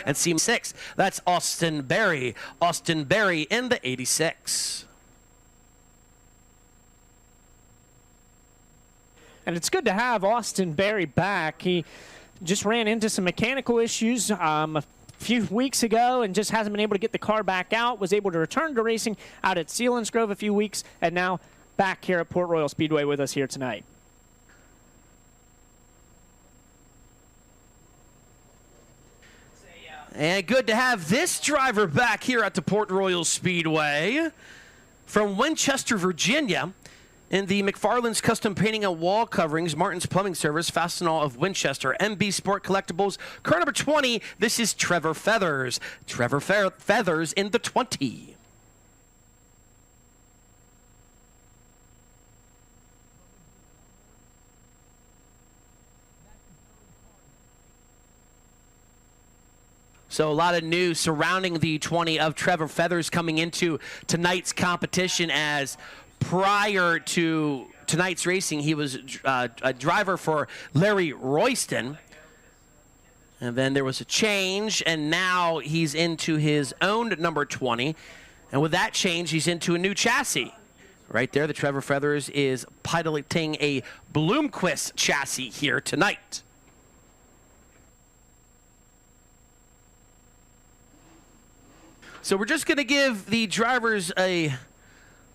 And seam 6, that's Austin Berry. Austin Berry in the 86. And it's good to have Austin Berry back. He just ran into some mechanical issues a few weeks ago and just hasn't been able to get the car back out. Was able to return to racing out at Selinsgrove a few weeks, and now back here at Port Royal Speedway with us here tonight. And good to have this driver back here at the Port Royal Speedway from Winchester, Virginia. In the McFarland's Custom Painting and Wall Coverings, Martin's Plumbing Service, Fastenal of Winchester, MB Sport Collectibles, car number 20, this is Trevor Feathers. Trevor Feathers in the 20. So a lot of news surrounding the 20 of Trevor Feathers coming into tonight's competition, as prior to tonight's racing, he was a driver for Larry Royston. And then there was a change, and now he's into his own number 20. And with that change, he's into a new chassis. Right there, the Trevor Feathers is piloting a Bloomquist chassis here tonight. So we're just going to give the drivers a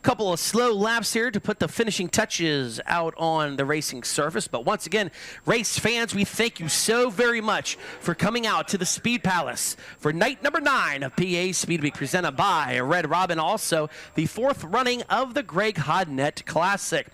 couple of slow laps here to put the finishing touches out on the racing surface. But once again, race fans, we thank you so very much for coming out to the Speed Palace for night number 9 of PA Speedweek, presented by Red Robin, also the 4th running of the Greg Hodnett Classic.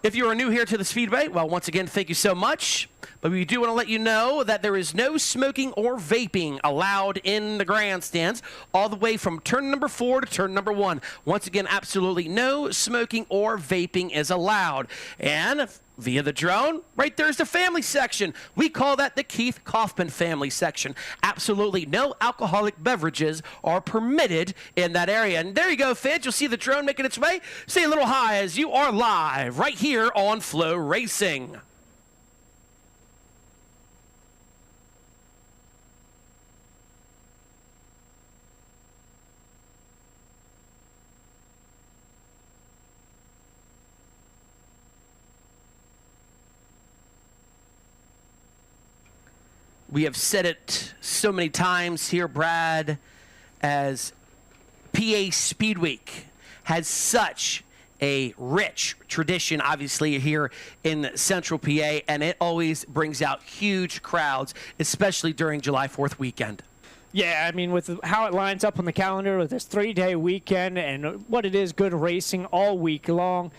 If you are new here to the Speedway, well, once again, thank you so much. But we do want to let you know that there is no smoking or vaping allowed in the grandstands, all the way from turn number 4 to turn number 1. Once again, absolutely no smoking or vaping is allowed. And via the drone, right there's the family section. We call that the Keith Kaufman family section. Absolutely no alcoholic beverages are permitted in that area. And there you go, fans. You'll see the drone making its way. Say a little hi as you are live right here on FloRacing. We have said it so many times here, Brad, as PA Speedweek has such a rich tradition, obviously, here in Central PA, and it always brings out huge crowds, especially during July 4th weekend. Yeah, I mean, with how it lines up on the calendar with this 3-day weekend and what it is, good racing all week long.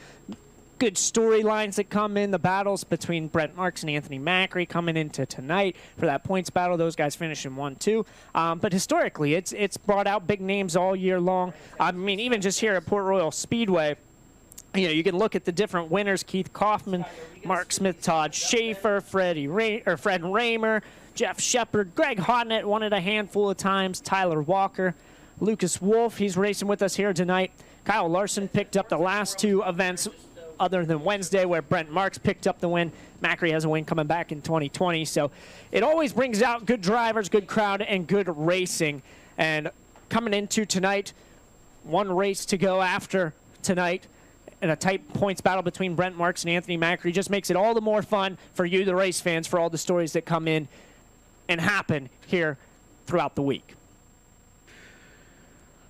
Good storylines that come in, the battles between Brent Marks and Anthony Macri coming into tonight for that points battle. Those guys finishing 1-2. But historically, it's brought out big names all year long. I mean, even just here at Port Royal Speedway, you know, you can look at the different winners: Keith Kaufman, Mark Smith, Todd Schaefer, Fred Raymer, Jeff Shepard, Greg Hodnett won it a handful of times, Tyler Walker, Lucas Wolf, he's racing with us here tonight. Kyle Larson picked up the last 2 events other than Wednesday, where Brent Marks picked up the win. Macri has a win coming back in 2020. So it always brings out good drivers, good crowd, and good racing. And coming into tonight, 1 race to go after tonight, and a tight points battle between Brent Marks and Anthony Macri just makes it all the more fun for you, the race fans, for all the stories that come in and happen here throughout the week.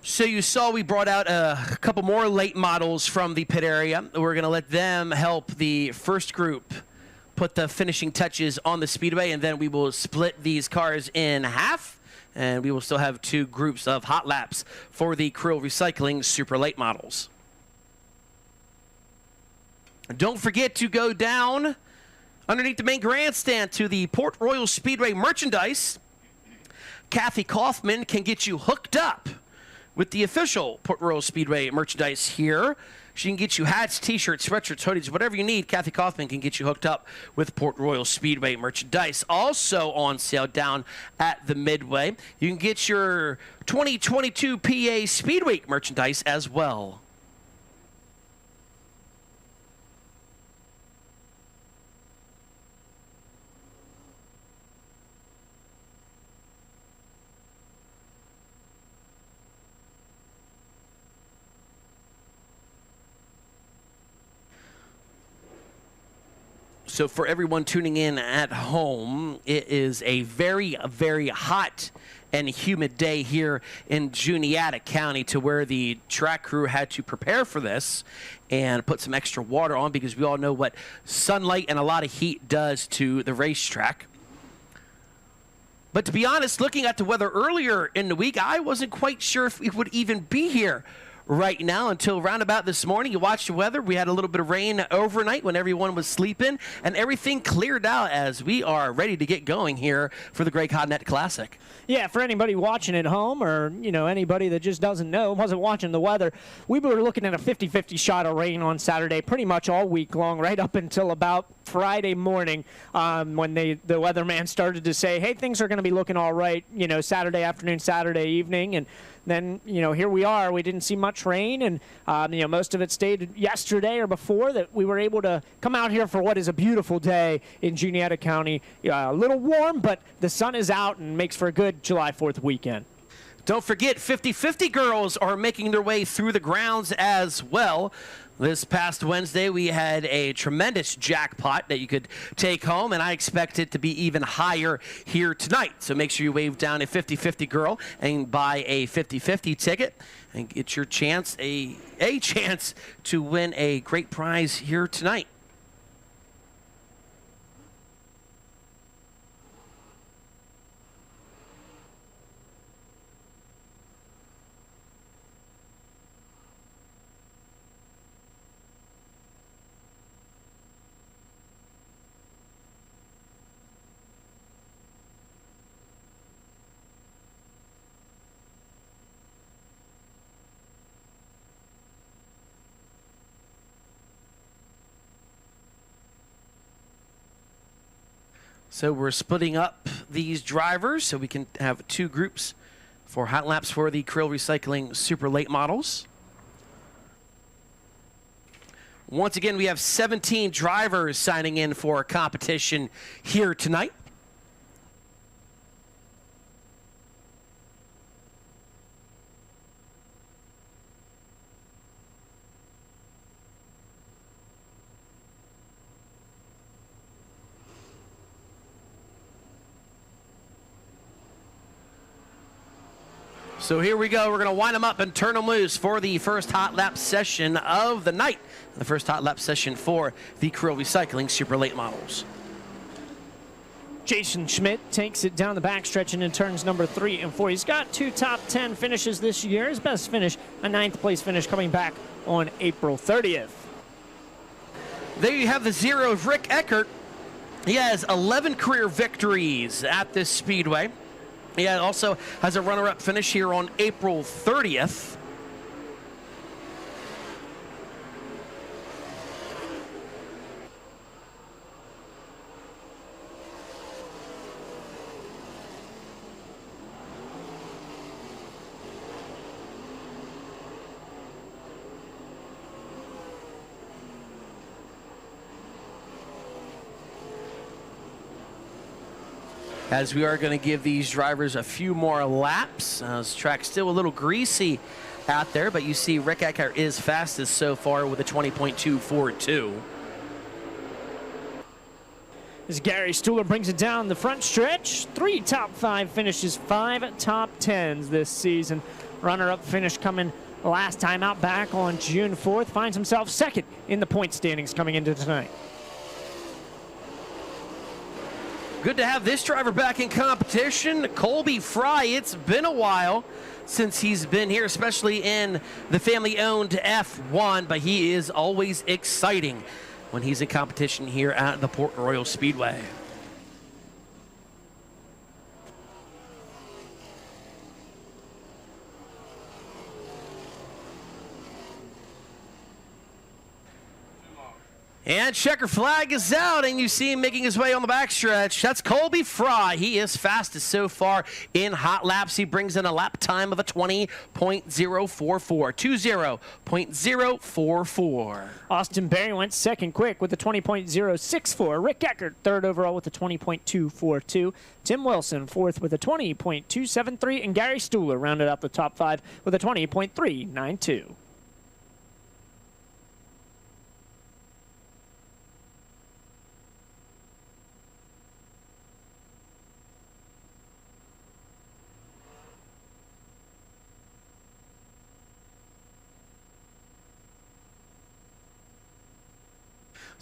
So you saw we brought out a couple more late models from the pit area. We're going to let them help the first group put the finishing touches on the Speedway, and then we will split these cars in half, and we will still have 2 groups of hot laps for the Krill Recycling super late models. Don't forget to go down underneath the main grandstand to the Port Royal Speedway merchandise. Kathy Kaufman can get you hooked up with the official Port Royal Speedway merchandise here. She can get you hats, t-shirts, sweatshirts, hoodies, whatever you need. Kathy Kaufman can get you hooked up with Port Royal Speedway merchandise. Also on sale down at the Midway, you can get your 2022 PA Speedweek merchandise as well. So for everyone tuning in at home, it is a very, very hot and humid day here in Juniata County, to where the track crew had to prepare for this and put some extra water on, because we all know what sunlight and a lot of heat does to the racetrack. But to be honest, looking at the weather earlier in the week, I wasn't quite sure if we would even be here right now until roundabout this morning. You watched the weather. We had a little bit of rain overnight when everyone was sleeping, and everything cleared out as we are ready to get going here for the Greg Hodnett Classic. Yeah, for anybody watching at home, or anybody that just doesn't know, wasn't watching the weather, we were looking at a 50-50 shot of rain on Saturday pretty much all week long, right up until about Friday morning, when the weatherman started to say, hey, things are going to be looking all right, Saturday afternoon, Saturday evening. And then, here we are. We didn't see much rain, and, most of it stayed yesterday or before that we were able to come out here for what is a beautiful day in Juniata County. A little warm, but the sun is out and makes for a good July 4th weekend. Don't forget, 50-50 girls are making their way through the grounds as well. This past Wednesday, we had a tremendous jackpot that you could take home, and I expect it to be even higher here tonight. So make sure you wave down a 50-50 girl and buy a 50-50 ticket and get your chance, a chance to win a great prize here tonight. So we're splitting up these drivers so we can have two groups for hot laps for the Krill Recycling Super Late models. Once again, we have 17 drivers signing in for competition here tonight. So here we go. We're going to wind them up and turn them loose for the first hot lap session of the night. The first hot lap session for the Krill Recycling Super Late models. Jason Schmidt takes it down the backstretch and in turns number 3 and 4. He's got 2 top 10 finishes this year. His best finish, a 9th place finish coming back on April 30th. There you have the 0 of Rick Eckert. He has 11 career victories at this speedway. He also has a runner-up finish here on April 30th. As we are going to give these drivers a few more laps. This track's still a little greasy out there, but you see Rick Eckert is fastest so far with a 20.242. As Gary Stuhler brings it down the front stretch, 3 top 5 finishes, 5 top 10s this season. Runner-up finish coming last time out back on June 4th. Finds himself second in the point standings coming into tonight. Good to have this driver back in competition. Colby Fry, it's been a while since he's been here, especially in the family-owned F1, but he is always exciting when he's in competition here at the Port Royal Speedway. And checker flag is out, and you see him making his way on the backstretch. That's Colby Fry. He is fastest so far in hot laps. He brings in a lap time of a 20.044. 20.044. Austin Berry went second quick with a 20.064. Rick Eckert third overall with a 20.242. Tim Wilson fourth with a 20.273. And Gary Stuhler rounded out the top 5 with a 20.392.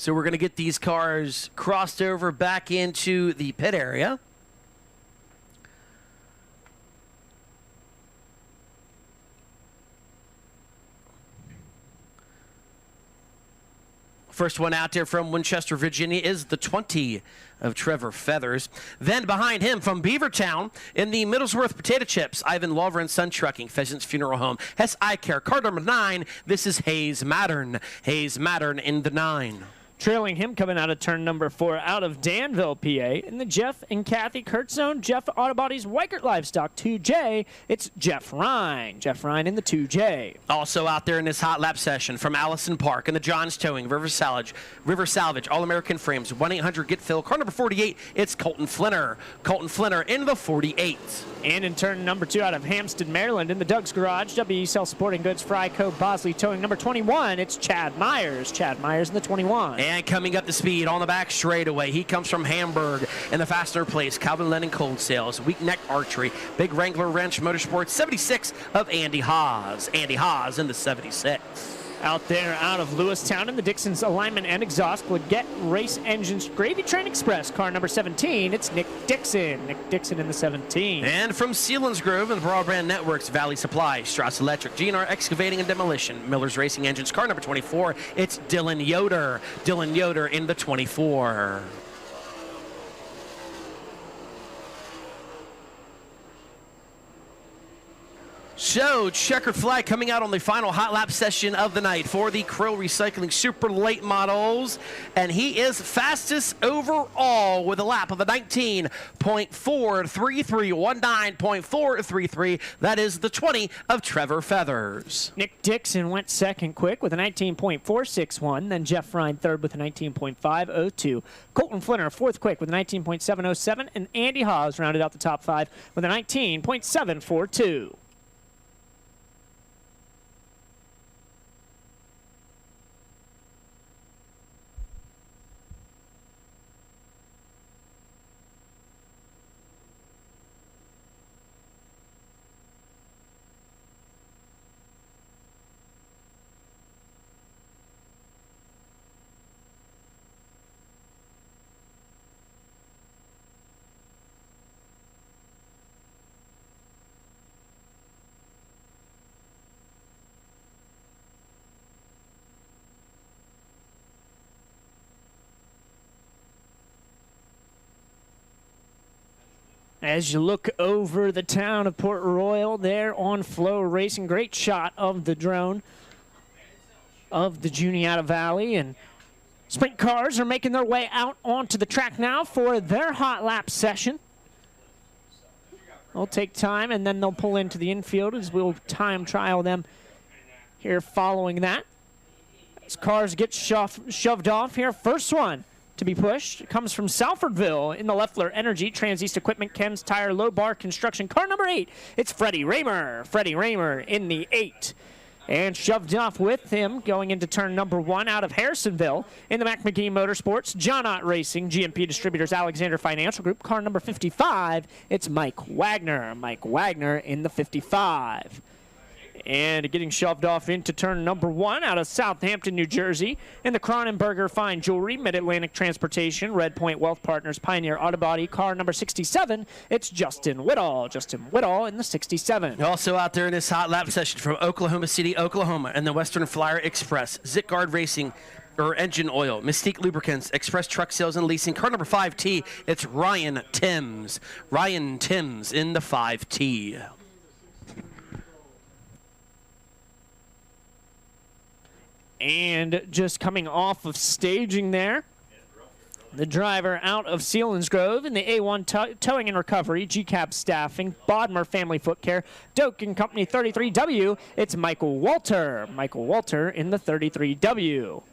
So we're going to get these cars crossed over back into the pit area. First one out there from Winchester, Virginia is the 20 of Trevor Feathers. Then behind him from Beavertown in the Middlesworth Potato Chips, Ivan Lover and Son Trucking, Pheasants Funeral Home, Hess Eye Care, car number 9. This is Hayes Mattern. Hayes Mattern in the 9. Trailing him coming out of turn number 4 out of Danville, PA, in the Jeff and Kathy Kurtz zone, Jeff Autobody's Weikert Livestock 2J, it's Jeff Ryan. Jeff Ryan in the 2J. Also out there in this hot lap session from Allison Park in the Johns Towing, River Salvage, All-American Frames, 1-800-GET-PHIL, car number 48, it's Colton Flinner. Colton Flinner in the 48. And in turn number 2 out of Hampstead, Maryland, in the Doug's Garage, WE Sell Sporting Goods, Fryco, Bosley Towing, number 21, it's Chad Myers. Chad Myers in the 21. And coming up the speed on the back straightaway, he comes from Hamburg in the fastener place, Calvin Lennon Cold Sales, Weak Neck Archery, Big Wrangler Wrench Motorsports, 76 of Andy Haas. Andy Haas in the 76. Out there out of Lewistown in the Dixon's Alignment and Exhaust, Leggett Race Engines Gravy Train Express, car number 17, it's Nick Dixon. Nick Dixon in the 17. And from Selinsgrove and Broadband Networks, Valley Supply, Strauss Electric, GNR Excavating and Demolition, Miller's Racing Engines, car number 24, it's Dylan Yoder. Dylan Yoder in the 24. So, checkered flag coming out on the final hot lap session of the night for the Krill Recycling Super Late Models. And he is fastest overall with a lap of a 19.433, 19.433. That is the 20 of Trevor Feathers. Nick Dixon went second quick with a 19.461. Then Jeff Ryan third with a 19.502. Colton Flinner fourth quick with a 19.707. And Andy Haas rounded out the top 5 with a 19.742. As you look over the town of Port Royal there on FloRacing, great shot of the drone of the Juniata Valley. And sprint cars are making their way out onto the track now for their hot lap session. They'll take time and then they'll pull into the infield as we'll time trial them here following that. As cars get shoved off here, first one to be pushed comes from Salfordville in the Leffler Energy, Trans-East Equipment, Ken's Tire, Low Bar Construction, car number 8. It's Freddie Raymer. Freddie Raymer in the 8. And shoved off with him going into turn number 1 out of Harrisonville in the Mac McGee Motorsports, John Ott Racing, GMP Distributors, Alexander Financial Group, car number 55. It's Mike Wagner. Mike Wagner in the 55. And getting shoved off into turn number 1 out of Southampton, New Jersey, in the Cronenberger Fine Jewelry, Mid-Atlantic Transportation, Red Point Wealth Partners, Pioneer Auto Body, car number 67, it's Justin Whittall. Justin Whittall in the 67. Also out there in this hot lap session from Oklahoma City, Oklahoma, and the Western Flyer Express, Zitgard Racing, or Engine Oil, Mystique Lubricants, Express Truck Sales and Leasing, car number 5T, it's Ryan Timms. Ryan Timms in the 5T. And just coming off of staging there, the driver out of Selinsgrove in the A1 Towing and Recovery, GCAB Staffing, Bodmer Family Foot Care, Doak and Company 33W, it's Michael Walter. Michael Walter in the 33W.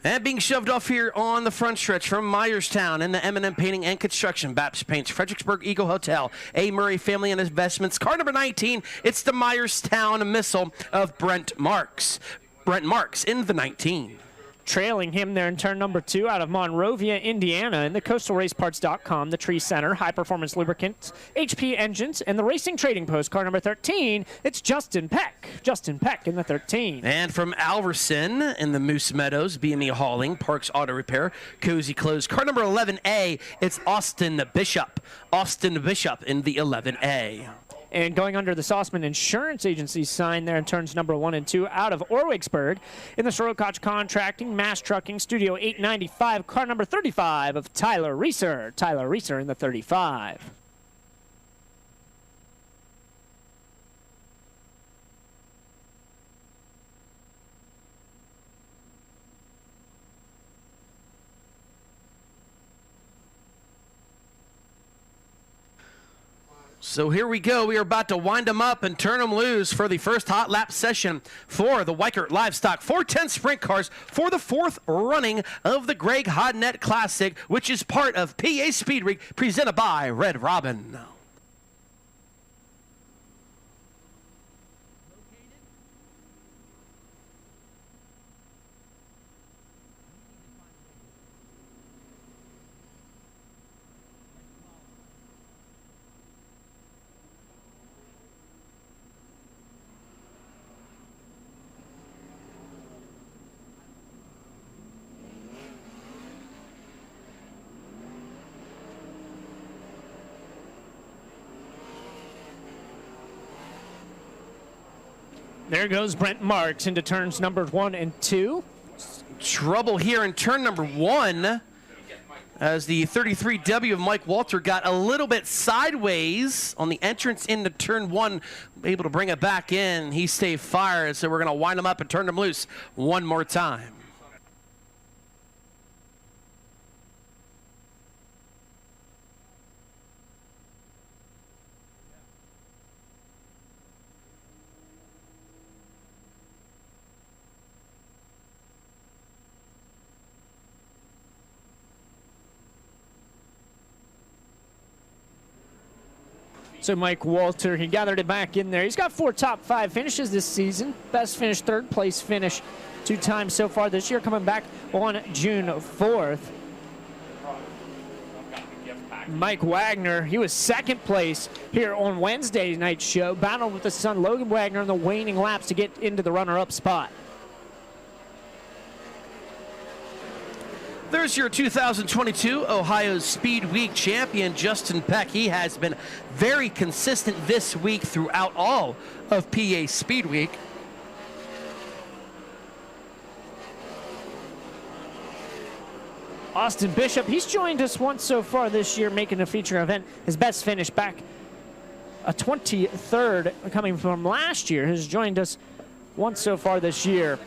And being shoved off here on the front stretch from Myerstown in the M&M Painting and Construction, Baps Paints, Fredericksburg Eagle Hotel, A. Murray Family and Investments, car number 19, it's the Myerstown Missile of Brent Marks. Brent Marks in the 19. Trailing him there in turn number 2 out of Monrovia, Indiana, in the CoastalRaceParts.com, the Tree Center, High Performance Lubricants, HP Engines, and the Racing Trading Post, car number 13, it's Justin Peck. Justin Peck in the 13. And from Alverson in the Moose Meadows, BME Hauling, Parks Auto Repair, Cozy Clothes, car number 11A, it's Austin Bishop. Austin Bishop in the 11A. And going under the Sauceman Insurance Agency sign there in turns number 1 and 2 out of Orwigsburg in the Sorokach Contracting, Mass Trucking, Studio 895, car number 35 of Tyler Reeser. Tyler Reeser in the 35. So here we go. We are about to wind them up and turn them loose for the first hot lap session for the Weikert Livestock 410 Sprint Cars for the 4th running of the Greg Hodnett Classic, which is part of PA Speedweek presented by Red Robin. There goes Brent Marks into turns number 1 and 2. Trouble here in turn number 1 as the 33W of Mike Walter got a little bit sideways on the entrance into turn 1, able to bring it back in. He stayed fired, so we're going to wind him up and turn him loose one more time. So Mike Walter, he gathered it back in there. He's got 4 top 5 finishes this season. Best finish, 3rd place finish 2 times so far this year, coming back on June 4th. Mike Wagner, he was 2nd place here on Wednesday night's show, battled with his son Logan Wagner in the waning laps to get into the runner-up spot. There's your 2022 Ohio Speed Week champion, Justin Peck. He has been very consistent this week throughout all of PA Speed Week. Austin Bishop, he's joined us once so far this year, making a feature event. His best finish back, a 23rd coming from last year, has joined us once so far this year.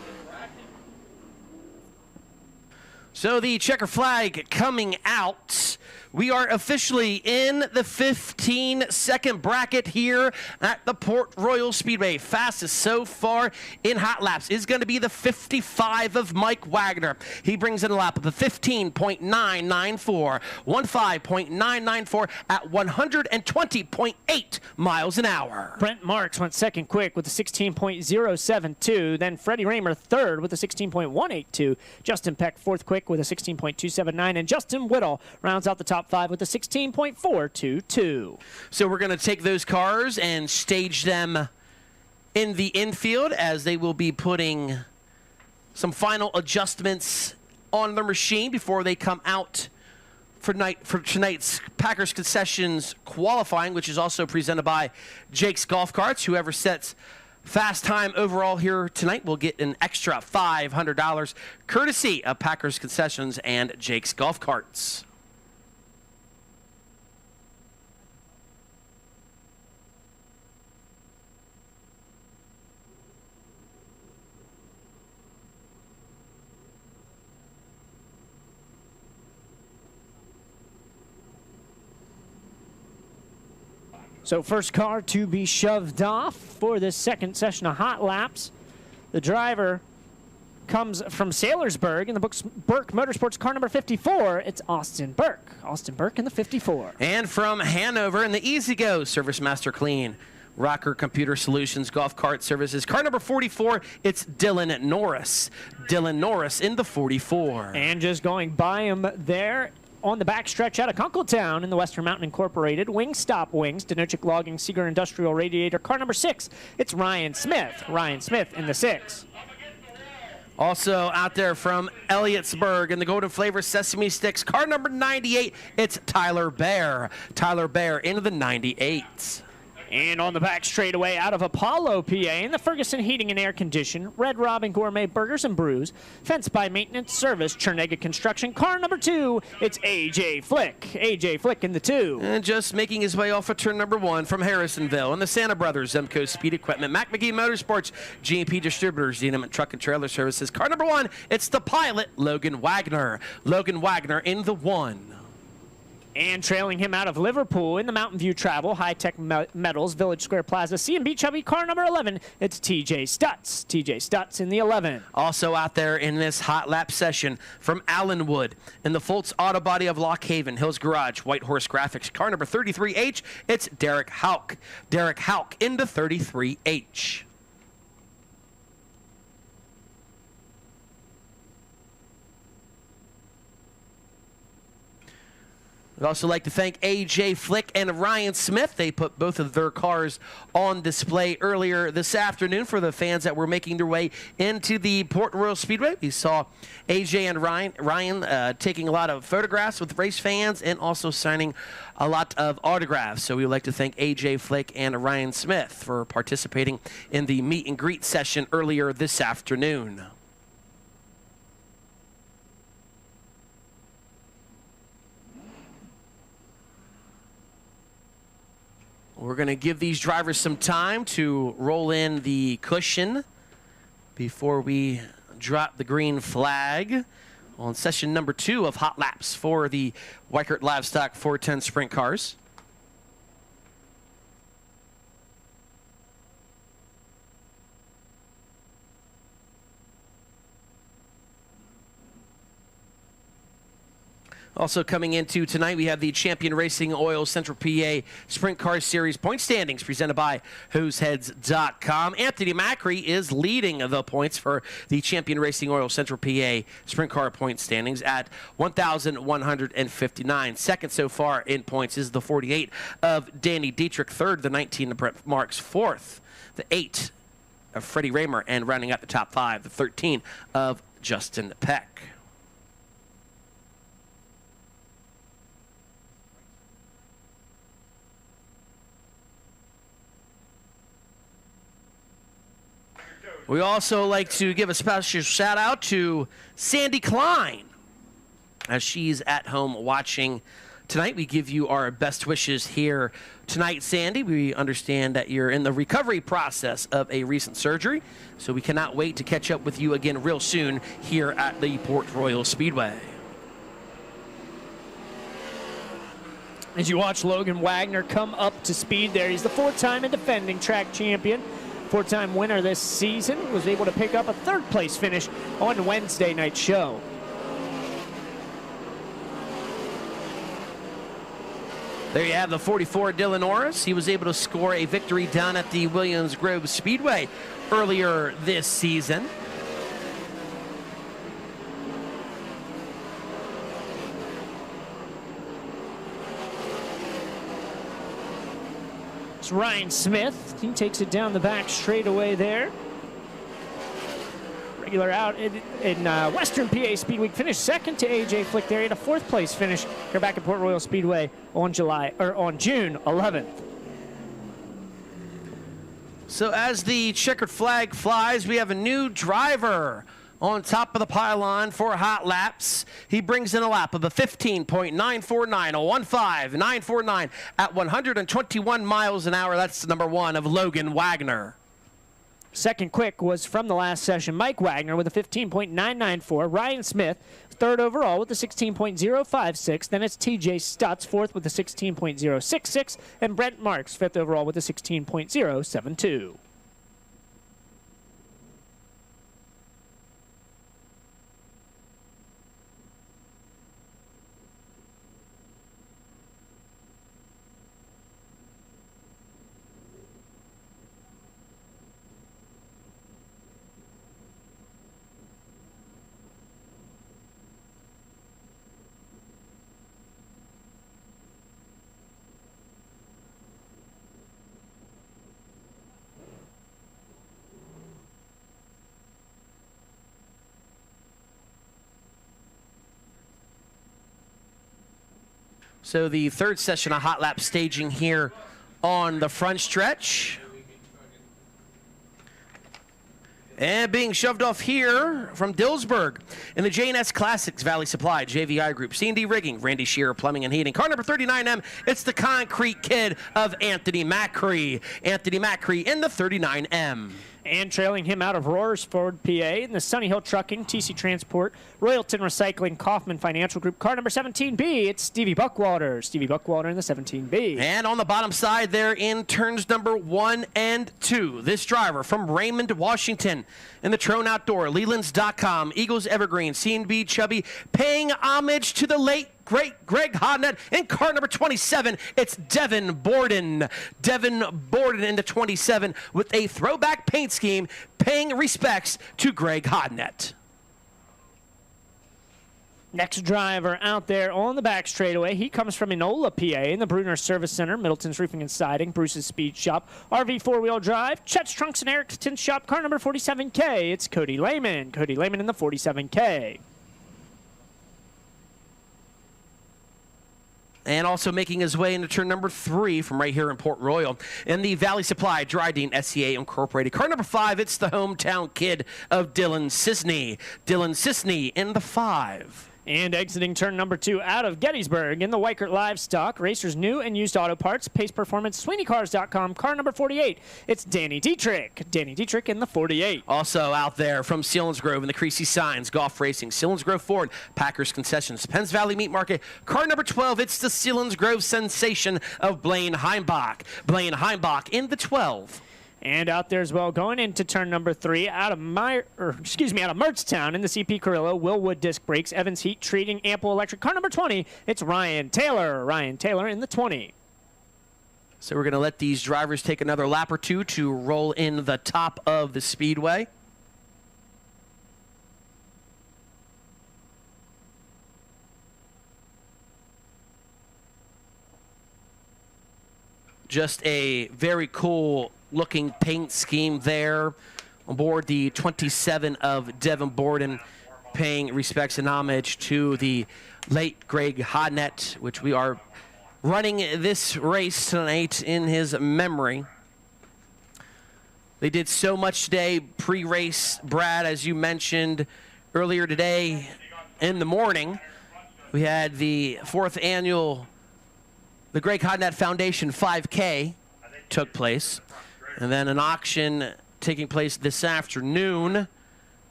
So the checker flag coming out. We are officially in the 15-second bracket here at the Port Royal Speedway. Fastest so far in hot laps is going to be the 55 of Mike Wagner. He brings in a lap of a 15.994, 15.994 at 120.8 miles an hour. Brent Marks went 2nd quick with a 16.072. Then Freddie Raymer 3rd with a 16.182. Justin Peck 4th quick with a 16.279. And Justin Whittle rounds out the top 5 with a 16.422. So we're going to take those cars and stage them in the infield as they will be putting some final adjustments on the machine before they come out for tonight's Packers Concessions qualifying, which is also presented by Jake's Golf Carts. Whoever sets fast time overall here tonight will get an extra $500 courtesy of Packers Concessions and Jake's Golf Carts. So first car to be shoved off for this 2nd session of hot laps. The driver comes from Saylorsburg in the Burke Motorsports car number 54. It's Austin Burke. Austin Burke in the 54. And from Hanover in the Easy Go Service Master Clean Rocker Computer Solutions Golf Cart Services. Car number 44, it's Dylan Norris. Dylan Norris in the 44. And just going by him there on the backstretch out of Kunkletown in the Western Mountain Incorporated, Wingstop Wings, Denochic Logging, Seeger Industrial Radiator. Car number 6, it's Ryan Smith. Ryan Smith in the 6. Also out there from Elliotsburg in the Golden Flavor Sesame Sticks. Car number 98, it's Tyler Bear. Tyler Bear into the 98. And on the back straightaway out of Apollo, PA, in the Ferguson Heating and Air Condition, Red Robin Gourmet Burgers and Brews, Fenced by Maintenance Service, Chernega Construction. Car number 2, it's AJ Flick. AJ Flick in the 2. And just making his way off of turn number 1 from Harrisonville in the Santa Brothers, Zemco Speed Equipment, Mac McGee Motorsports, GMP Distributors, Zeniment Truck and Trailer Services. Car number 1, it's the pilot, Logan Wagner. Logan Wagner in the 1. And trailing him out of Liverpool in the Mountain View Travel, High Tech Metals, Village Square Plaza, C&B Chubby. Car number 11, it's TJ Stutz. TJ Stutz in the 11. Also out there in this hot lap session from Allenwood in the Fultz Auto Body of Lock Haven, Hills Garage, White Horse Graphics. Car number 33H, it's Derek Hauk. Derek Hauk into 33H. We'd also like to thank AJ Flick and Ryan Smith. They put both of their cars on display earlier this afternoon for the fans that were making their way into the Port Royal Speedway. We saw AJ and Ryan taking a lot of photographs with race fans and also signing a lot of autographs. So we would like to thank AJ Flick and Ryan Smith for participating in the meet and greet session earlier this afternoon. We're going to give these drivers some time to roll in the cushion before we drop the green flag on session number 2 of Hot Laps for the Weikert Livestock 410 Sprint Cars. Also coming into tonight, we have the Champion Racing Oil Central PA Sprint Car Series point standings presented by HoseHeads.com. Anthony Macri is leading the points for the Champion Racing Oil Central PA Sprint Car point standings at 1,159. Second so far in points is the 48 of Danny Dietrich. Third, the 19 of Brett Marks. Fourth, the 8 of Freddie Raymer. And rounding out the top 5, the 13 of Justin Peck. We also like to give a special shout out to Sandy Klein as she's at home watching tonight. We give you our best wishes here tonight, Sandy. We understand that you're in the recovery process of a recent surgery, so we cannot wait to catch up with you again real soon here at the Port Royal Speedway. As you watch Logan Wagner come up to speed there, he's the 4-time and defending track champion. 4-time winner this season, was able to pick up a 3rd place finish on Wednesday night show. There you have the 44 Dylan Norris. He was able to score a victory down at the Williams Grove Speedway earlier this season. It's Ryan Smith. He takes it down the back straightaway there. Regular out in Western PA Speedweek. Finished second to AJ Flick there. He had a 4th place finish here back at Port Royal Speedway on June 11th. So as the checkered flag flies, we have a new driver on top of the pylon for Hot Laps. He brings in a lap of a 15.949, a 15949 at 121 miles an hour. That's number 1 of Logan Wagner. Second quick was from the last session, Mike Wagner with a 15.994. Ryan Smith, 3rd overall with a 16.056. Then it's TJ Stutz, 4th with a 16.066. And Brent Marks, 5th overall with a 16.072. So the third session of hot lap staging here on the front stretch. And being shoved off here from Dillsburg in the J&S Classics, Valley Supply, JVI Group, C&D Rigging, Randy Shearer Plumbing and Heating. Car number 39M, it's the Concrete Kid of Anthony Macri. Anthony Macri in the 39M. And trailing him out of Roarsford, PA, in the Sunny Hill Trucking, TC Transport, Royalton Recycling, Kaufman Financial Group, car number 17B, it's Stevie Buckwalter. Stevie Buckwalter in the 17B. And on the bottom side there in turns number 1 and 2, this driver from Raymond, Washington, in the Trone Outdoor, Lelands.com, Eagles Evergreen, C&B Chubby, paying homage to the late great Greg Hodnett. In car number 27, it's Devin Borden. Devin Borden into 27 with a throwback paint scheme, paying respects to Greg Hodnett. Next driver out there on the back straightaway. He comes from Enola, PA, in the Bruner Service Center, Middleton's Roofing and Siding, Bruce's Speed Shop, RV Four-Wheel Drive, Chet's Trunks and Erickson's Shop, car number 47K. It's Cody Lehman. Cody Lehman in the 47K. And also making his way into turn number 3 from right here in Port Royal in the Valley Supply Dryden SCA Incorporated. Car number 5, it's the hometown kid of Dylan Sisney. Dylan Sisney in the 5. And exiting turn number 2 out of Gettysburg in the Weikert Livestock, Racers New and Used Auto Parts, Pace Performance, SweeneyCars.com, car number 48. It's Danny Dietrich. Danny Dietrich in the 48. Also out there from Selinsgrove in the Creasy Signs, Golf Racing, Selinsgrove Ford, Packers Concessions, Penns Valley Meat Market, car number 12. It's the Selinsgrove sensation of Blaine Heimbach. Blaine Heimbach in the 12. And out there as well, going into turn number 3, out of Mertztown in the CP Carrillo, Willwood Disc Brakes, Evans Heat Treating, Ample Electric. Car number 20, it's Ryan Taylor. Ryan Taylor in the 20. So we're going to let these drivers take another lap or two to roll in the top of the speedway. Just a very cool looking paint scheme there on board the 27 of Devin Borden, paying respects and homage to the late Greg Hodnett, which we are running this race tonight in his memory. They did so much today pre-race. Brad, as you mentioned earlier today in the morning, we had the 4th annual the Greg Hodnett Foundation 5K took place, and then an auction taking place this afternoon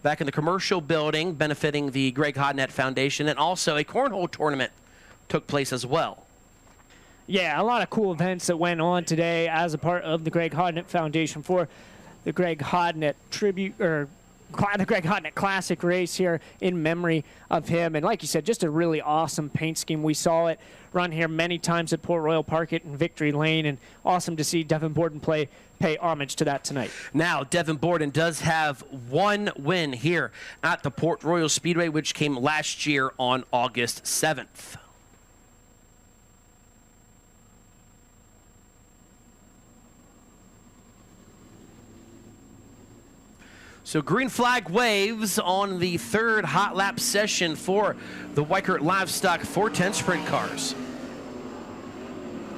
back in the commercial building benefiting the Greg Hodnett Foundation, and also a cornhole tournament took place as well. Yeah, a lot of cool events that went on today as a part of the Greg Hodnett Foundation for the Greg Hodnett tribute, or the Greg Hodnett Classic race here in memory of him. And like you said, just a really awesome paint scheme. We saw it run here many times at Port Royal Park and Victory Lane, and awesome to see Devin Borden pay homage to that tonight. Now, Devin Borden does have one win here at the Port Royal Speedway, which came last year on August 7th. So green flag waves on the 3rd hot lap session for the Weikert Livestock 410 sprint cars.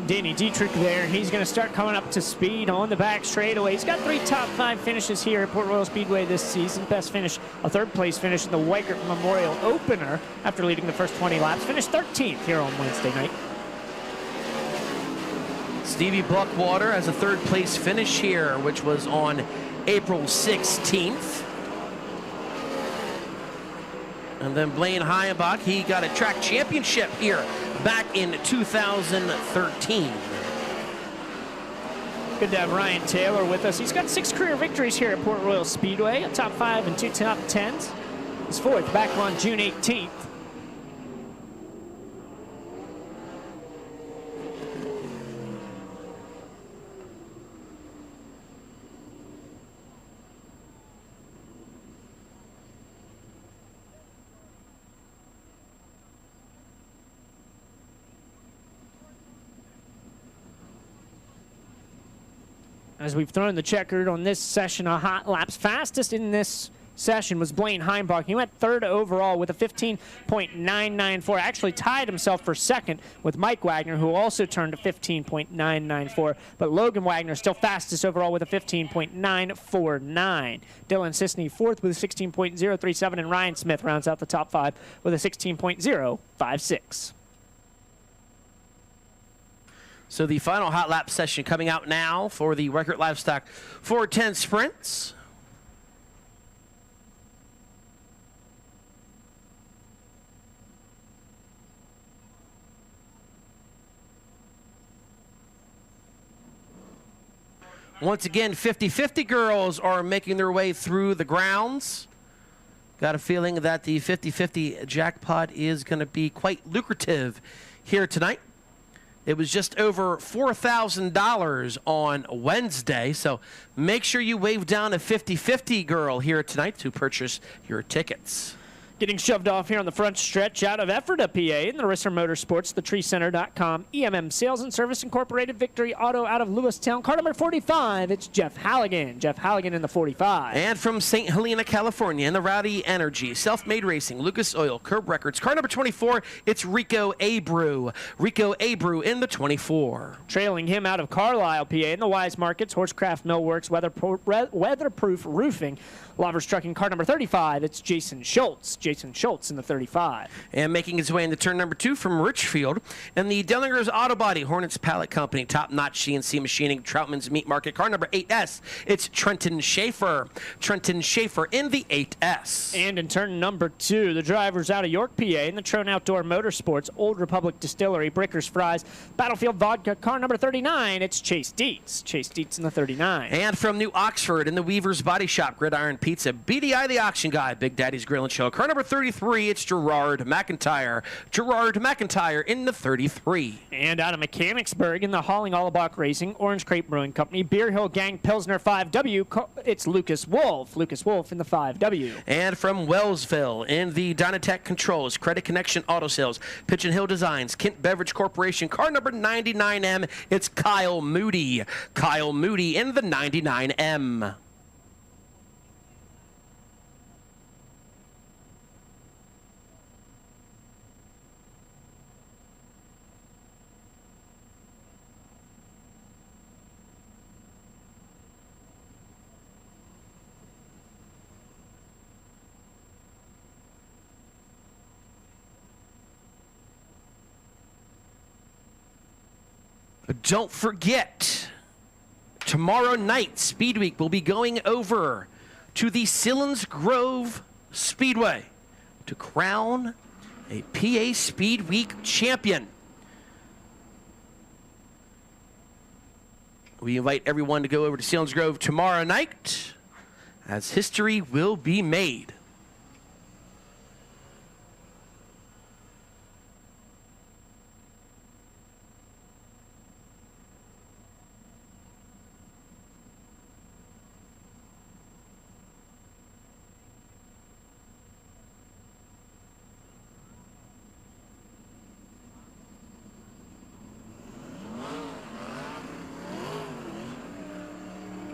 Danny Dietrich there. He's going to start coming up to speed on the back straightaway. He's got 3 top 5 finishes here at Port Royal Speedway this season. Best finish, a 3rd place finish in the Weikert Memorial Opener after leading the first 20 laps. Finished 13th here on Wednesday night. Stevie Buckwater has a 3rd place finish here, which was on April 16th. And then Blaine Heimbach, he got a track championship here back in 2013. Good to have Ryan Taylor with us. He's got 6 career victories here at Port Royal Speedway, a top 5 and 2 top 10s. His 4th back on June 18th. As we've thrown the checkered on this session of hot laps, fastest in this session was Blaine Heimbach. He went third overall with a 15.994. Actually tied himself for second with Mike Wagner, who also turned a 15.994. But Logan Wagner still fastest overall with a 15.949. Dylan Sisney fourth with a 16.037, and Ryan Smith rounds out the top 5 with a 16.056. So the final hot lap session coming out now for the Weikert Livestock 410 sprints. Once again, 50-50 girls are making their way through the grounds. Got a feeling that the 50-50 jackpot is going to be quite lucrative here tonight. It was just over $4,000 on Wednesday, so make sure you wave down a 50-50 girl here tonight to purchase your tickets. Getting shoved off here on the front stretch out of Ephrata, PA, in the Risser Motorsports, thetreecenter.com, EMM Sales and Service Incorporated, Victory Auto out of Lewistown. Car number 45, it's Jeff Halligan. Jeff Halligan in the 45. And from St. Helena, California, in the Rowdy Energy, Self-Made Racing, Lucas Oil, Curb Records. Car number 24, it's Rico Abreu. Rico Abreu in the 24. Trailing him out of Carlisle, PA, in the Wise Markets, Horsecraft Millworks, Weatherproof Roofing, Lovers Trucking. Car number 35, it's Jason Schultz. Jason Schultz in the 35. And making his way into turn number 2 from Richfield, and the Dellinger's Auto Body, Hornets Pallet Company, Top Notch CNC Machining, Troutman's Meat Market. Car number 8S, it's Trenton Schaefer. Trenton Schaefer in the 8S. And in turn number 2, the drivers out of York, PA, in the Trone Outdoor Motorsports, Old Republic Distillery, Brickers Fries, Battlefield Vodka. Car number 39, it's Chase Dietz. Chase Dietz in the 39. And from New Oxford, in the Weaver's Body Shop, Gridiron Pizza, BDI the Auction Guy, Big Daddy's Grill and Show. Car number 33, it's Gerard McIntyre. Gerard McIntyre in the 33. And out of Mechanicsburg in the Hauling Allebach Racing, Orange Crepe Brewing Company, Beer Hill Gang Pilsner 5W, it's Lucas Wolf. Lucas Wolf in the 5W. And from Wellsville in the Dynatech Controls, Credit Connection Auto Sales, Pigeon Hill Designs, Kent Beverage Corporation. Car number 99M, it's Kyle Moody. Kyle Moody in the 99M. Don't forget, tomorrow night, Speedweek will be going over to the Sillins Grove Speedway to crown a PA Speedweek champion. We invite everyone to go over to Sillins Grove tomorrow night, as history will be made.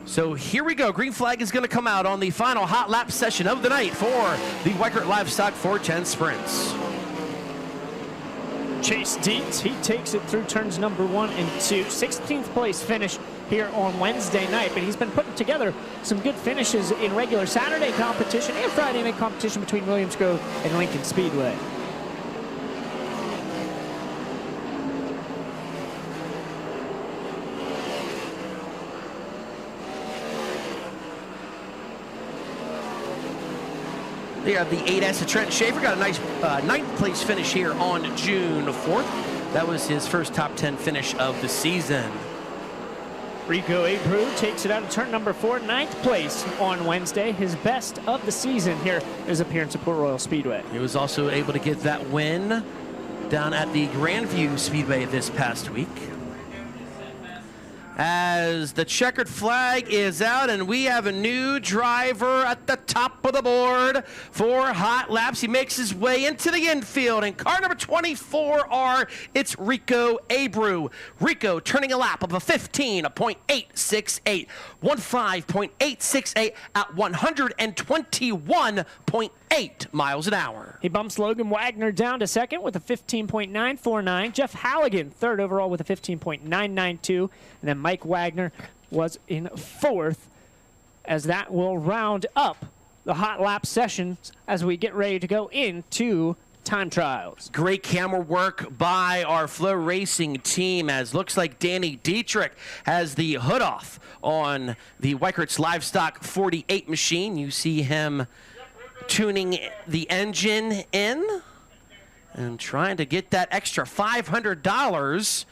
So here we go. Green flag is going to come out on the final hot lap session of the night for the Weikert Livestock 410 Sprints. Chase Dietz, he takes it through turns number 1 and 2. 16th place finish here on Wednesday night, but he's been putting together some good finishes in regular Saturday competition and Friday night competition between Williams Grove and Lincoln Speedway. They have the 8S of Trent Schaefer. Got a nice 9th place finish here on June 4th. That was his first top 10 finish of the season. Rico Abreu takes it out of turn number 4, 9th place on Wednesday. His best of the season here in his appearance at Port Royal Speedway. He was also able to get that win down at the Grandview Speedway this past week. as the checkered flag is out, and we have a new driver at the top of the board for hot laps. He makes his way into the infield, and car number 24R, it's Rico Abreu. Rico turning a lap of a 15.868, 15.868 at 121.8 miles an hour. He bumps Logan Wagner down to second with a 15.949. Jeff Halligan third overall with a 15.992. And then Mike Wagner was in fourth, as that will round up the hot lap sessions as we get ready to go into time trials. Great camera work by our FloRacing team, as looks like Danny Dietrich has the hood off on the Weichert's Livestock 48 machine. You see him tuning the engine in and trying to get that extra $500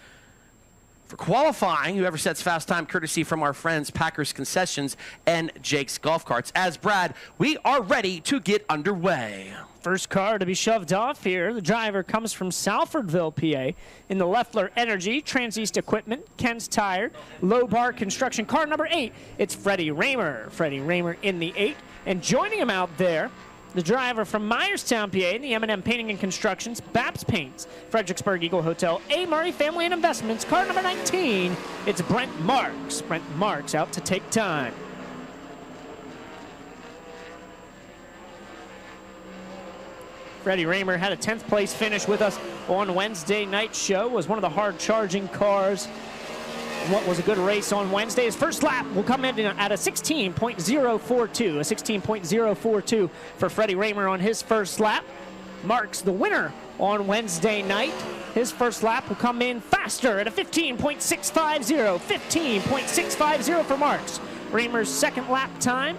for qualifying. Whoever sets fast time, courtesy from our friends Packers Concessions and Jake's Golf Carts. As Brad, we are ready to get underway. First car to be shoved off here. The driver comes from Salfordville, PA, in the Leffler Energy, Transeast Equipment, Ken's Tire, Low Bar Construction. Car number 8, it's Freddie Raymer. Freddie Raymer in the 8. And joining him out there, the driver from Myerstown, PA, in the M&M Painting and Constructions, Baps Paints, Fredericksburg Eagle Hotel, A. Murray Family and Investments. Car number 19, it's Brent Marks. Brent Marks out to take time. Freddie Raymer had a 10th place finish with us on Wednesday night show. Was one of the hard charging cars. What was a good race on Wednesday. His first lap will come in at a 16.042. A 16.042 for Freddie Raymer on his first lap. Marks the winner on Wednesday night. His first lap will come in faster at a 15.650. 15.650 for Marks. Raymer's second lap time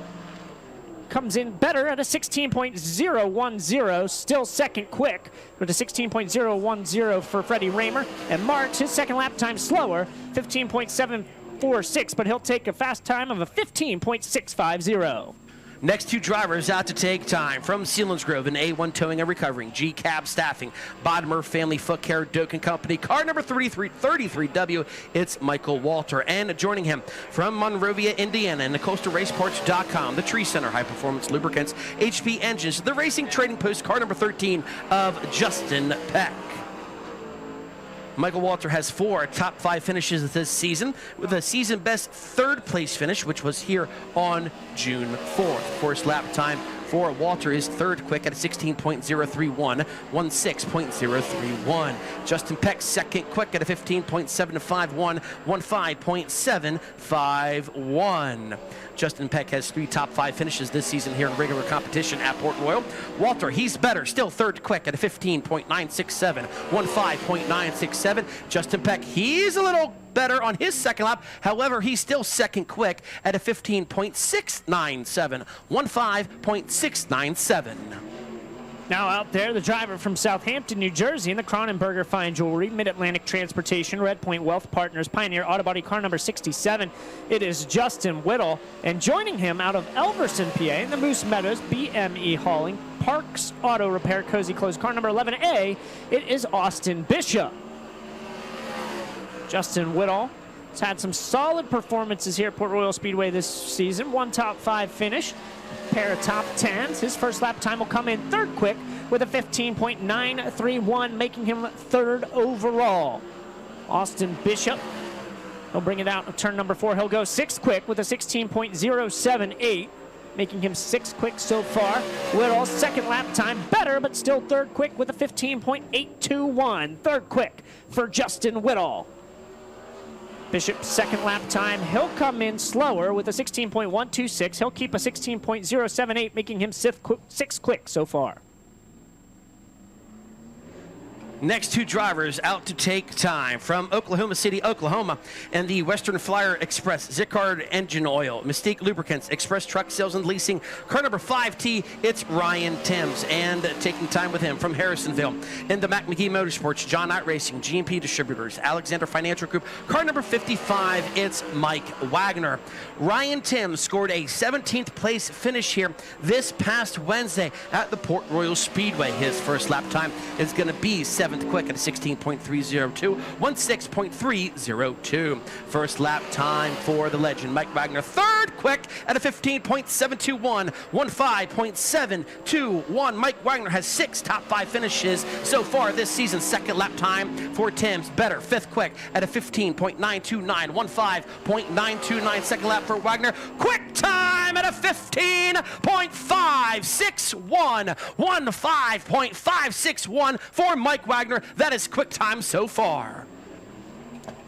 comes in better at a 16.010, still second quick, with a 16.010 for Freddie Raymer. And Marks, his second lap time slower, 15.746, but he'll take a fast time of a 15.650. Next two drivers out to take time from Selinsgrove and A1 Towing and Recovering, G-Cab Staffing, Bodmer Family Foot Care, Doak and Company. Car number 33W, it's Michael Walter. And joining him from Monrovia, Indiana, and the CoastalRaceParts.com, the Tree Center High Performance Lubricants, HP Engines, the Racing Trading Post, car number 13 of Justin Peck. Michael Walter has 4 top 5 finishes this season, with a season best 3rd place finish, which was here on June 4th. First lap time for Walter is 3rd quick at a 16.031, 16.031. Justin Peck 2nd quick at a 15.751, 15.751. Justin Peck has 3 top 5 finishes this season here in regular competition at Port Royal. Walter, he's better, still 3rd quick at a 15.967, 15.967. Justin Peck, he's a little better on his second lap. However, he's still 2nd quick at a 15.697, 15.697. Now out there, the driver from Southampton, New Jersey, in the Cronenberger Fine Jewelry, Mid-Atlantic Transportation, Red Point Wealth Partners, Pioneer Auto Body, car number 67. It is Justin Whittle. And joining him out of Elverson, PA, in the Moose Meadows, BME Hauling, Parks Auto Repair, Cozy Clothes, car number 11A, it is Austin Bishop. Justin Whittle has had some solid performances here at Port Royal Speedway this season. 1 top 5 finish, pair of top 10s. His first lap time will come in 3rd quick with a 15.931, making him 3rd overall. Austin Bishop, he'll bring it out of turn number 4. He'll go 6th quick with a 16.078, making him 6th quick so far. Whittle's second lap time better, but still 3rd quick with a 15.821. 3rd quick for Justin Whittle. Bishop's second lap time, he'll come in slower with a 16.126. He'll keep a 16.078, making him 6th quick so far. Next two drivers out to take time from Oklahoma City, Oklahoma, and the Western Flyer Express, Zicard Engine Oil, Mystique Lubricants, Express Truck Sales and Leasing, car number 5T, it's Ryan Timms. And taking time with him from Harrisonville, in the Mac McGee Motorsports, John Knight Racing, GMP Distributors, Alexander Financial Group, car number 55, it's Mike Wagner. Ryan Timms scored a 17th place finish here this past Wednesday at the Port Royal Speedway. His first lap time is going to be 17. 7th quick at a 16.302, 16.302. First lap time for the legend, Mike Wagner. 3rd quick at a 15.721, 15.721. Mike Wagner has 6 top 5 finishes so far this season. 2nd lap time for Tim's better. 5th quick at a 15.929, 15.929. 2nd lap for Wagner. Quick time at a 15.561, 15.561 for Mike Wagner. That is quick time so far.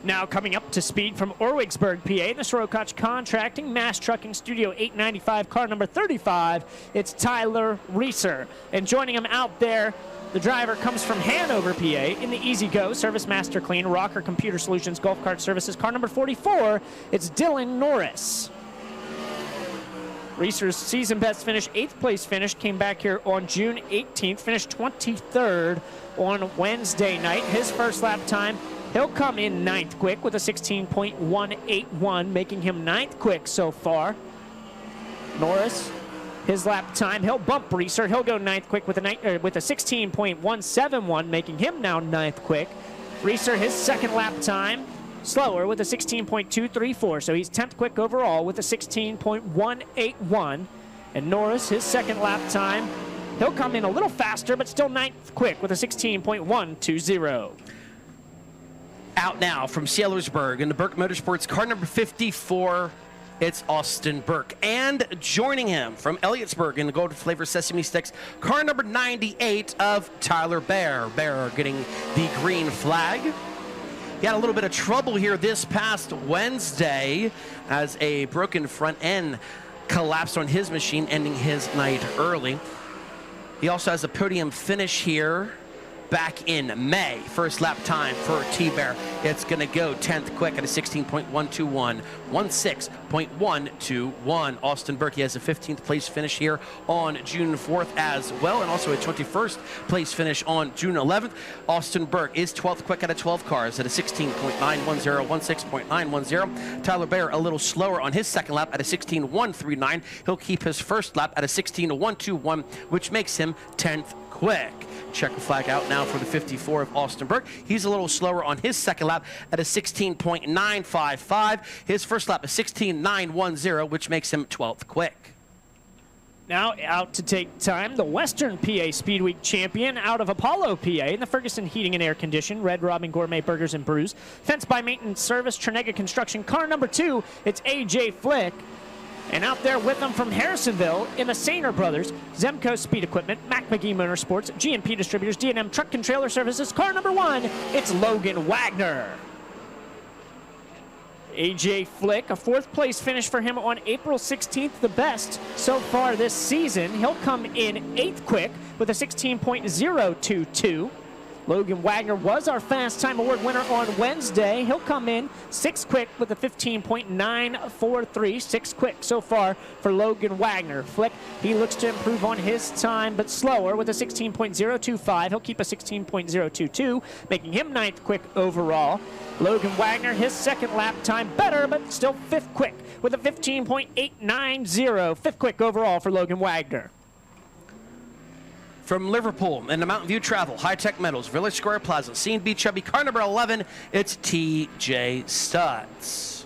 Now coming up to speed from Orwigsburg, PA, the Sorokach Contracting Mass Trucking Studio 895, car number 35, it's Tyler Reeser. And joining him out there, the driver comes from Hanover, PA, in the Easy Go Service Master Clean Rocker Computer Solutions Golf Cart Services, car number 44, it's Dylan Norris. Reeser's season best finish, 8th place finish, came back here on June 18th, finished 23rd on Wednesday night. His first lap time, he'll come in 9th quick with a 16.181, making him 9th quick so far. Norris, his lap time, he'll bump Reeser. He'll go 9th quick with a 16.171, making him now 9th quick. Reeser, his 2nd lap time, slower with a 16.234, so he's 10th quick overall with a 16.181. And Norris, his 2nd lap time, he'll come in a little faster, but still 9th quick with a 16.120. Out now from Sailorsburg in the Burke Motorsports, car number 54, it's Austin Burke. And joining him from Elliotsburg in the Golden Flavor Sesame Sticks, car number 98 of Tyler Bear. Bear getting the green flag. He had a little bit of trouble here this past Wednesday as a broken front end collapsed on his machine, ending his night early. He also has a podium finish here back in May. First lap time for T-Bear. It's going to go 10th quick at a 16.121, 16.121. Austin Burke, he has a 15th place finish here on June 4th as well, and also a 21st place finish on June 11th. Austin Burke is 12th quick out of 12 cars at a 16.910, 16.910. Tyler Bear a little slower on his 2nd lap at a 16.139. He'll keep his first lap at a 16.121, which makes him 10th quick. Checker flag out now for the 54 of Austin Burke. He's a little slower on his 2nd lap at a 16.955. His first lap is 16.910, which makes him 12th quick. Now out to take time, the Western PA Speedweek champion out of Apollo, PA, in the Ferguson Heating and Air Condition, Red Robin Gourmet Burgers and Brews, Fenced by Maintenance Service, Trinega Construction, car number 2, it's AJ Flick. And out there with them from Harrisonville in the Sainer Brothers, Zemco Speed Equipment, Mac McGee Motorsports, G&P Distributors, D&M Truck and Trailer Services, car number 1, it's Logan Wagner. AJ Flick, a 4th place finish for him on April 16th, the best so far this season. He'll come in 8th quick with a 16.022. Logan Wagner was our Fast Time Award winner on Wednesday. He'll come in 6th quick with a 15.943, 6th quick so far for Logan Wagner. Flick, he looks to improve on his time, but slower with a 16.025. He'll keep a 16.022, making him 9th quick overall. Logan Wagner, his 2nd lap time better, but still 5th quick with a 15.890, 5th quick overall for Logan Wagner. From Liverpool and the Mountain View Travel, High Tech Metals, Village Square Plaza, C&B Chubby, car number 11, it's TJ Stutz.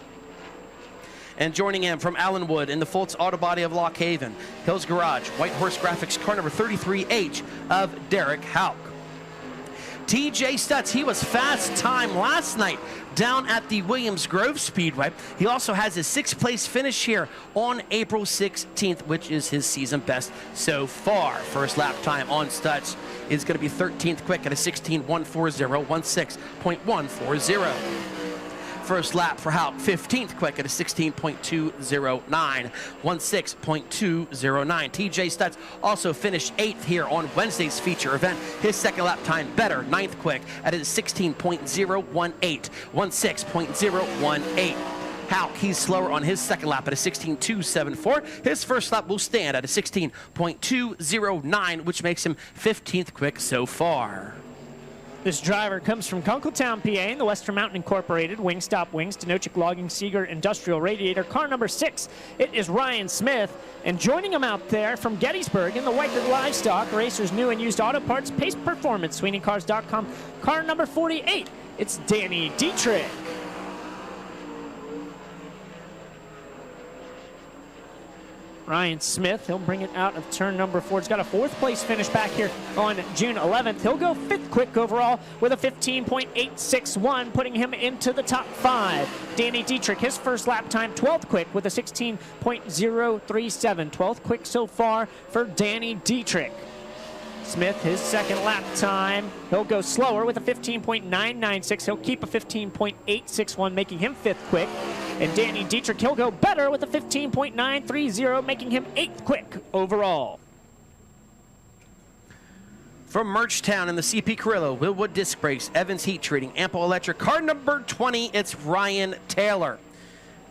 And joining him from Allenwood in the Fultz Auto Body of Lock Haven, Hills Garage, White Horse Graphics, car number 33H of Derek Hauk. TJ Stutz, he was fast time last night down at the Williams Grove Speedway. He also has his 6th place finish here on April 16th, which is his season best so far. First lap time on Stutz is going to be 13th quick at a 16.140, 16.140. First lap for Hauk, 15th quick at a 16.209, 16.209. TJ Stutz also finished 8th here on Wednesday's feature event. His 2nd lap time better, 9th quick at a 16.018, 16.018. Hauk, he's slower on his 2nd lap at a 16.274. His first lap will stand at a 16.209, which makes him 15th quick so far. This driver comes from Kunkletown, PA, in the Western Mountain Incorporated, Wingstop Wings, Tenochic Logging, Seeger Industrial Radiator. Car number 6, it is Ryan Smith. And joining him out there from Gettysburg in the Whitewood Livestock, Racers New and Used Auto Parts, Pace Performance, SweeneyCars.com. Car number 48, it's Danny Dietrich. Ryan Smith, he'll bring it out of turn number 4. He's got a 4th place finish back here on June 11th. He'll go 5th quick overall with a 15.861, putting him into the top 5. Danny Dietrich, his first lap time, 12th quick with a 16.037. 12th quick so far for Danny Dietrich. Smith, his second lap time, he'll go slower with a 15.996. He'll keep a 15.861, making him 5th quick. And Danny Dietrich, he'll go better with a 15.930, making him 8th quick overall. From Merchtown in the CP Carrillo, Willwood Disc Brakes, Evans Heat Treating, Ample Electric, car number 20, it's Ryan Taylor.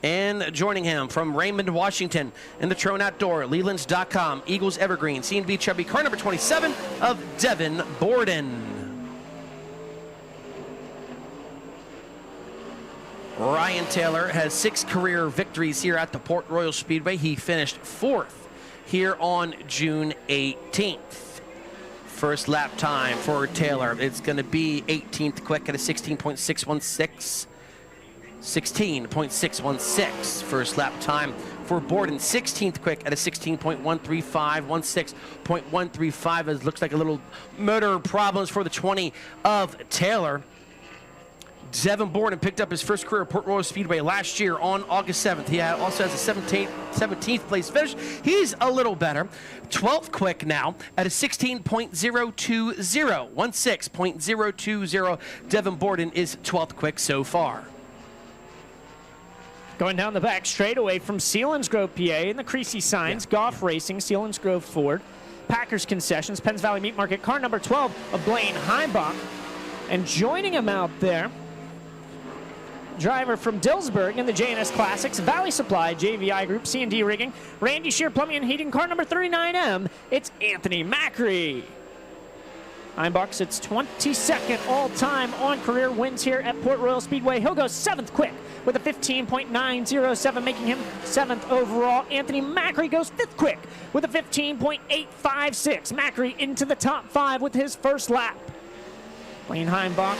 And joining him from Raymond, Washington, in the Trone Outdoor, Lelands.com, Eagles Evergreen, C&B Chubby, car number 27 of Devin Borden. Ryan Taylor has 6 career victories here at the Port Royal Speedway. He finished 4th here on June 18th. First lap time for Taylor, it's going to be 18th quick at a 16.616. 16.616. First lap time for Borden, 16th quick at a 16.135. 16.135. It looks like a little motor problems for the 20 of Taylor. Devin Borden picked up his first career at Port Royal Speedway last year on August 7th. He also has a 17th place finish. He's a little better. 12th quick now at a 16.020. 16.020. Devin Borden is 12th quick so far. Going down the back straightaway from Selinsgrove, PA, in the Creasy Signs, Goff Racing, Selinsgrove Ford, Packers Concessions, Penns Valley Meat Market, car number 12 of Blaine Heimbach. And joining him out there, driver from Dillsburg in the J&S Classics, Valley Supply, JVI Group, C&D Rigging, Randy Shear Plumbing and Heating, car number 39M, it's Anthony Macri. Heimbach sits 22nd all-time on career wins here at Port Royal Speedway. He'll go 7th quick with a 15.907, making him 7th overall. Anthony Macri goes 5th quick with a 15.856. Macri into the top 5 with his first lap. Blaine Heimbach,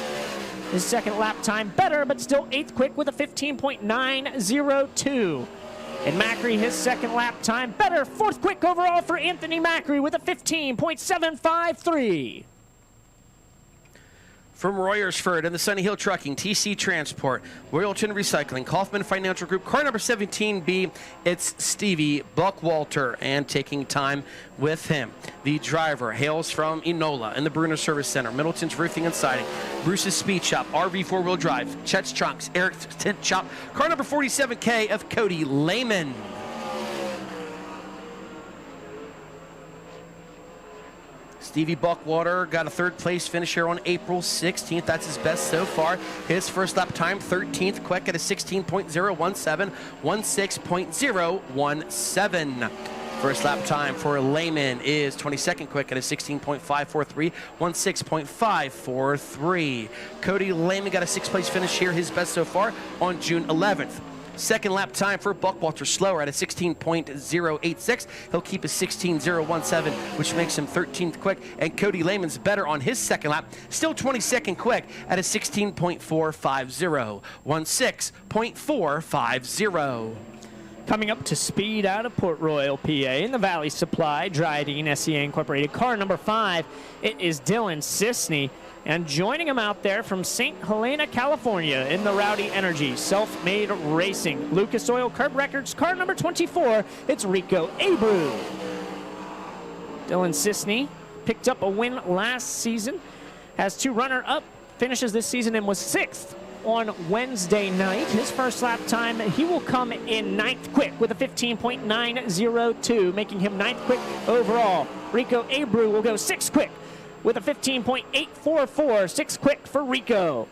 his second lap time better, but still 8th quick with a 15.902. And Macri, his second lap time better, 4th quick overall for Anthony Macri with a 15.753. From Royersford and the Sunny Hill Trucking, TC Transport, Royalton Recycling, Kaufman Financial Group, car number 17B, it's Stevie Buckwalter. And taking time with him, the driver hails from Enola and the Bruner Service Center, Middleton's Roofing and Siding, Bruce's Speed Shop, RV 4-wheel drive, Chet's Trunks, Eric's Tent Shop, car number 47K of Cody Lehman. Stevie Buckwater got a 3rd place finish here on April 16th. That's his best so far. His first lap time, 13th quick at a 16.017, 16.017. First lap time for Lehman is 22nd quick at a 16.543, 16.543. Cody Lehman got a 6th place finish here, his best so far on June 11th. Second lap time for Buckwalter slower at a 16.086. He'll keep a 16.017, which makes him 13th quick. And Cody Lehman's better on his second lap, still 22nd quick at a 16.450. 16.450. Coming up to speed out of Port Royal, PA, in the Valley Supply, Dryden, SCA Incorporated, car number 5, it is Dylan Sisney. And joining him out there from St. Helena, California, in the Rowdy Energy, Self-Made Racing, Lucas Oil Curb Records, car number 24, it's Rico Abreu. Dylan Sisney picked up a win last season, has 2 runner-up finishes this season, and was 6th on Wednesday night. His first lap time, he will come in 9th quick with a 15.902, making him 9th quick overall. Rico Abreu will go 6th quick with a 15.844, 6th quick for Rico.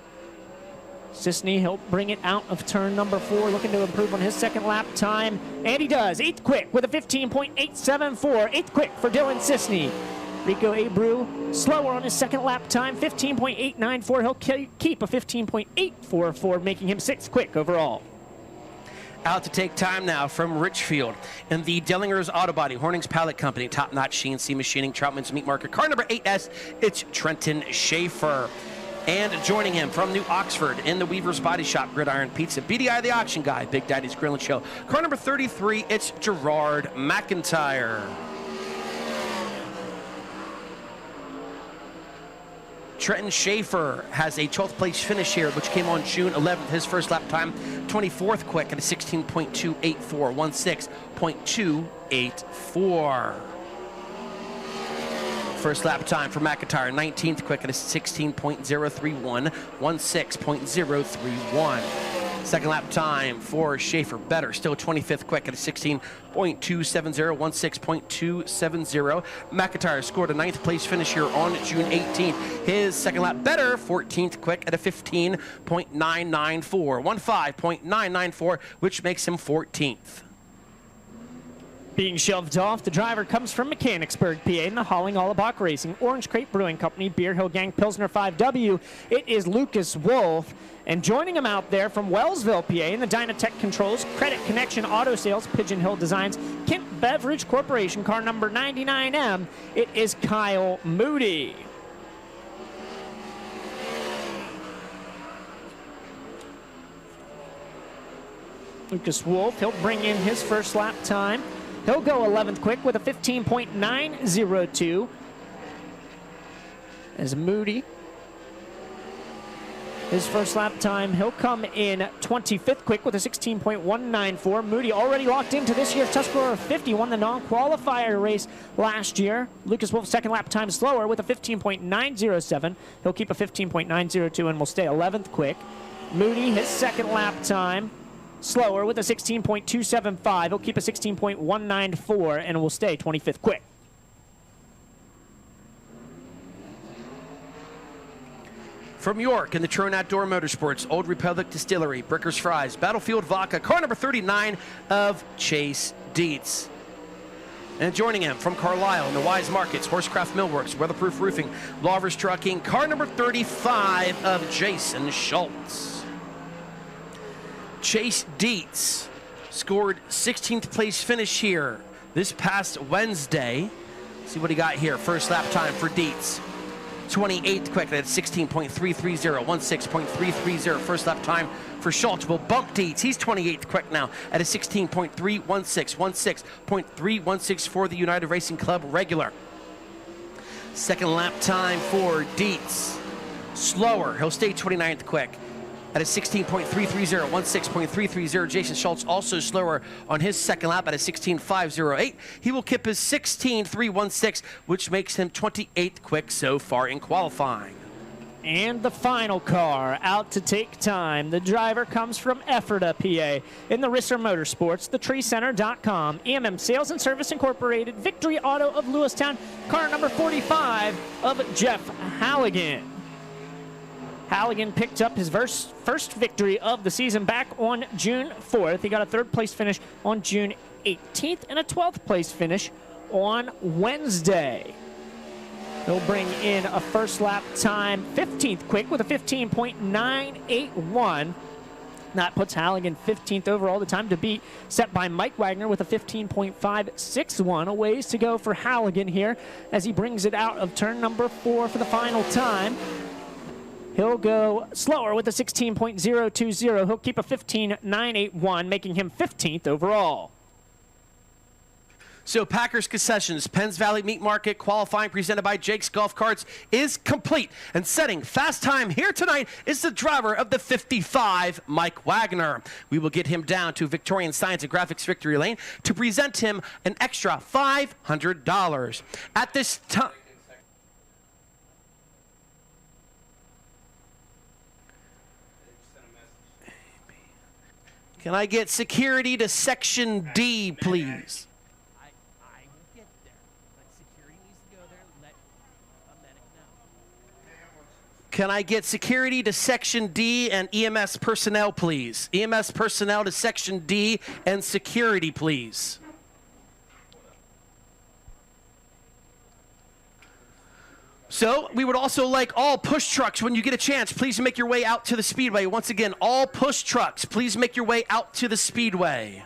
Sisney, he'll bring it out of turn number 4, looking to improve on his second lap time. And he does, 8th quick with a 15.874, 8th quick for Dylan Sisney. Rico Abreu, slower on his second lap time, 15.894. He'll keep a 15.844, making him 6th quick overall. Out to take time now from Richfield in the Dellinger's Auto Body, Hornings Pallet Company, Top Notch CNC Machining, Troutman's Meat Market. Car number 8S, it's Trenton Schaefer. And joining him from New Oxford in the Weaver's Body Shop, Gridiron Pizza, BDI the Auction Guy, Big Daddy's Grill and Show. Car number 33, it's Gerard McIntyre. Trenton Schaefer has a 12th place finish here, which came on June 11th. His first lap time, 24th quick at a 16.284, 16.284. First lap time for McIntyre, 19th quick at a 16.031, 16.031. Second lap time for Schaefer, better, still 25th quick at a 16.270, 16.270. McIntyre scored a 9th place finish here on June 18th. His second lap better, 14th quick at a 15.994, 15.994, which makes him 14th. Being shoved off, the driver comes from Mechanicsburg, PA, in the Holling Allebach Racing, Orange Crate Brewing Company, Beer Hill Gang, Pilsner 5W. It is Lucas Wolf. And joining him out there from Wellsville, PA, in the Dynatech Controls, Credit Connection Auto Sales, Pigeon Hill Designs, Kent Beverage Corporation, car number 99M, it is Kyle Moody. Lucas Wolf, he'll bring in his first lap time. He'll go 11th quick with a 15.902. As Moody, his first lap time, he'll come in 25th quick with a 16.194. Moody already locked into this year's Tuscarora 50, won the non-qualifier race last year. Lucas Wolf's second lap time slower with a 15.907. He'll keep a 15.902 and will stay 11th quick. Moody, his second lap time, slower with a 16.275. He'll keep a 16.194 and will stay 25th quick. From York in the Trone Outdoor Motorsports, Old Republic Distillery, Bricker's Fries, Battlefield Vodka, car number 39 of Chase Dietz. And joining him from Carlisle in the Wise Markets, Horsecraft Millworks, Weatherproof Roofing, Lovers Trucking, car number 35 of Jason Schultz. Chase Dietz scored 16th place finish here this past Wednesday. See what he got here. First lap time for Dietz. 28th quick at 16.330, 16.330. First lap time for Schultz will bump Dietz. He's 28th quick now at a 16.316, 16.316 for the United Racing Club regular. Second lap time for Dietz. Slower. He'll stay 29th quick at a 16.330, 16.330. Jason Schultz also slower on his second lap at a 16.508. He will keep his 16.316, which makes him 28th quick so far in qualifying. And the final car out to take time. The driver comes from Ephrata, PA, in the Risser Motorsports, thetreecenter.com, EMM Sales and Service Incorporated, Victory Auto of Lewistown, car number 45 of Jeff Halligan. Halligan picked up his first victory of the season back on June 4th. He got a 3rd place finish on June 18th and a 12th place finish on Wednesday. He'll bring in a first lap time, 15th quick with a 15.981. That puts Halligan 15th overall. The time to beat set by Mike Wagner with a 15.561. A ways to go for Halligan here as he brings it out of turn number 4 for the final time. He'll go slower with a 16.020. He'll keep a 15.981, making him 15th overall. So Packers Concessions, Penns Valley Meat Market qualifying presented by Jake's Golf Carts is complete. And setting fast time here tonight is the driver of the 55, Mike Wagner. We will get him down to Victorian Science and Graphics Victory Lane to present him an extra $500. At this time... Can I get security to Section D, please? I will get there, but security needs to go there and let a medic know. Can I get security to Section D and EMS personnel, please? EMS personnel to Section D and security, please. So we would also like all push trucks, when you get a chance, please make your way out to the Speedway. Once again, all push trucks, please make your way out to the Speedway.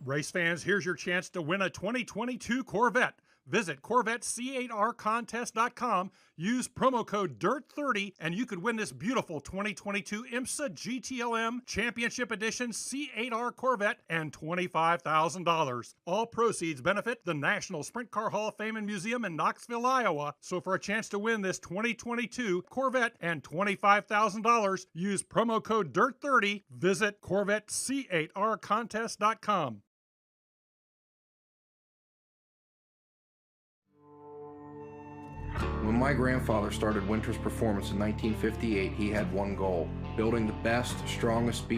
Race fans, here's your chance to win a 2022 Corvette. Visit CorvetteC8RContest.com, use promo code DIRT30, and you could win this beautiful 2022 IMSA GTLM Championship Edition C8R Corvette and $25,000. All proceeds benefit the National Sprint Car Hall of Fame and Museum in Knoxville, Iowa. So for a chance to win this 2022 Corvette and $25,000, use promo code DIRT30. Visit CorvetteC8RContest.com. When my grandfather started Winters Performance in 1958, he had one goal: building the best, strongest speed